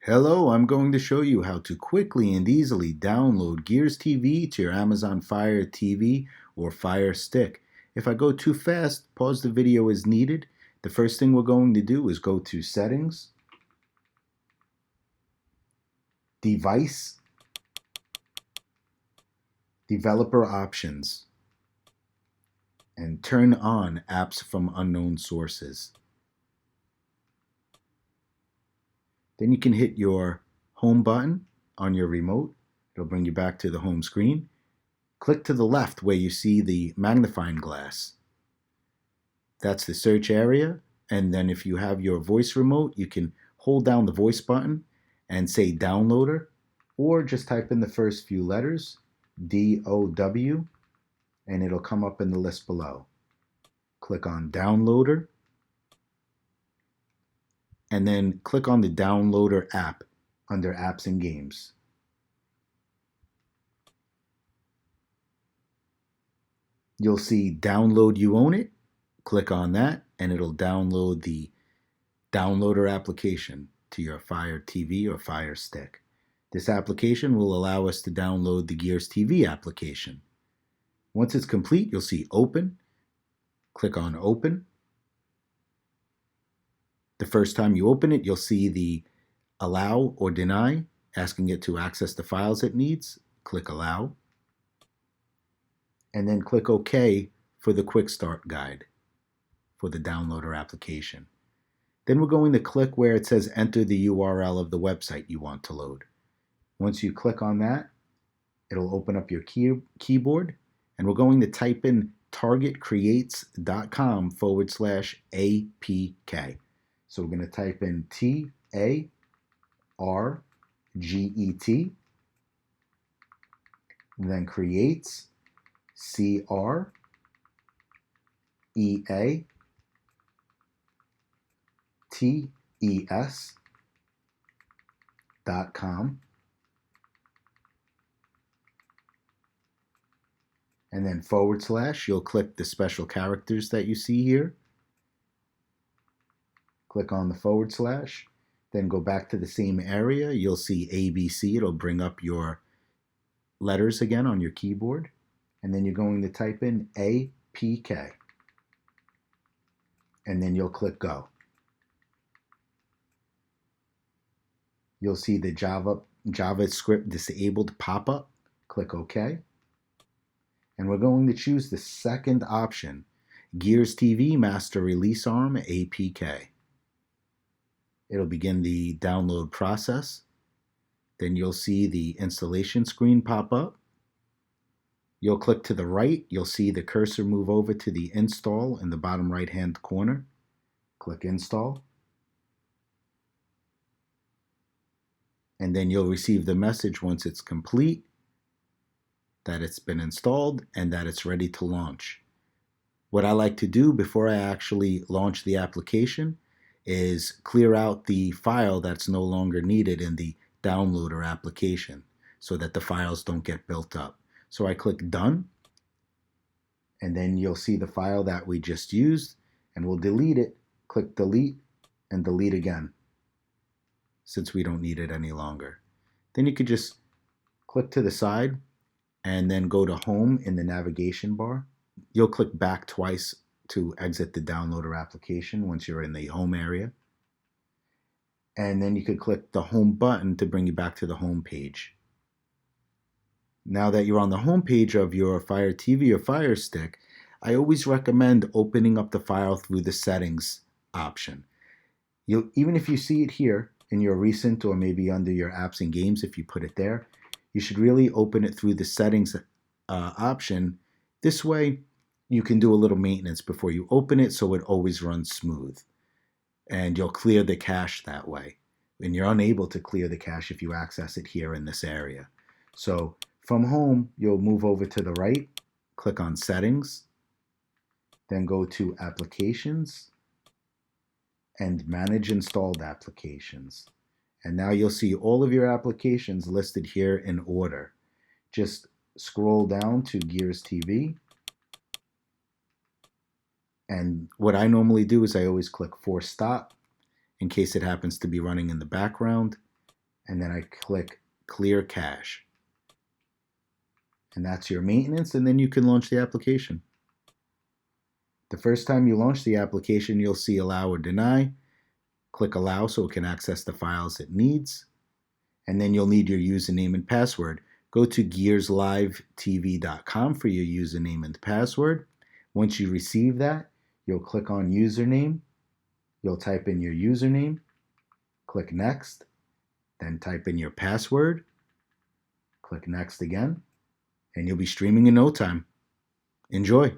Hello, I'm going to show you how to quickly and easily download Gears TV to your Amazon Fire TV or Fire Stick. If I go too fast, pause the video as needed. The first thing we're going to do is go to Settings, Device, Developer Options, and turn on Apps from Unknown Sources. Then you can hit your Home button on your remote. It'll bring you back to the home screen. Click to the left where you see the magnifying glass. That's the search area. And then if you have your voice remote, you can hold down the voice button and say downloader, or just type in the first few letters, DOW, and it'll come up in the list below. Click on downloader, and then click on the downloader app under apps and games. You'll see download you own it. Click on that and it'll download the downloader application to your Fire TV or Fire Stick. This application will allow us to download the Gears TV application. Once it's complete, you'll see open. Click on open. The first time you open it, you'll see the allow or deny, asking it to access the files it needs. Click allow. And then click OK for the quick start guide for the downloader application. Then we're going to click where it says enter the URL of the website you want to load. Once you click on that, it'll open up your keyboard, and we're going to type in targetcreates.com/APK. So we're going to type in TARGET, and then creates, CREATES.com, and then /, you'll click the special characters that you see here. Click on the /, then go back to the same area. You'll see ABC. It'll bring up your letters again on your keyboard. And then you're going to type in APK. And then you'll click go. You'll see the JavaScript disabled pop up. Click OK. And we're going to choose the second option, Gears TV Master Release Arm APK. It'll begin the download process. Then you'll see the installation screen pop up. You'll click to the right. You'll see the cursor move over to the install in the bottom right-hand corner. Click install. And then you'll receive the message once it's complete that it's been installed and that it's ready to launch. What I like to do before I actually launch the application is clear out the file that's no longer needed in the downloader application so that the files don't get built up. So I click done, and then you'll see the file that we just used, and we'll delete it. Click delete and delete again since we don't need it any longer. Then you could just click to the side and then go to home in the navigation bar. You'll click back twice to exit the downloader application once you're in the home area. And then you could click the home button to bring you back to the home page. Now that you're on the home page of your Fire TV or Fire Stick, I always recommend opening up the file through the settings option. Even if you see it here in your recent or maybe under your apps and games, if you put it there, you should really open it through the settings option. This way you can do a little maintenance before you open it so it always runs smooth. And you'll clear the cache that way. And you're unable to clear the cache if you access it here in this area. So from home, you'll move over to the right, click on Settings, then go to Applications and Manage Installed Applications. And now you'll see all of your applications listed here in order. Just scroll down to Gears TV. And what I normally do is I always click Force Stop in case it happens to be running in the background. and then I click clear cache. And that's your maintenance, and then you can launch the application. The first time you launch the application, you'll see allow or deny. Click allow so it can access the files it needs. And then you'll need your username and password. Go to gearslivetv.com for your username and password. Once you receive that, you'll click on username. You'll type in your username, click next, then type in your password, click next again, and you'll be streaming in no time. Enjoy.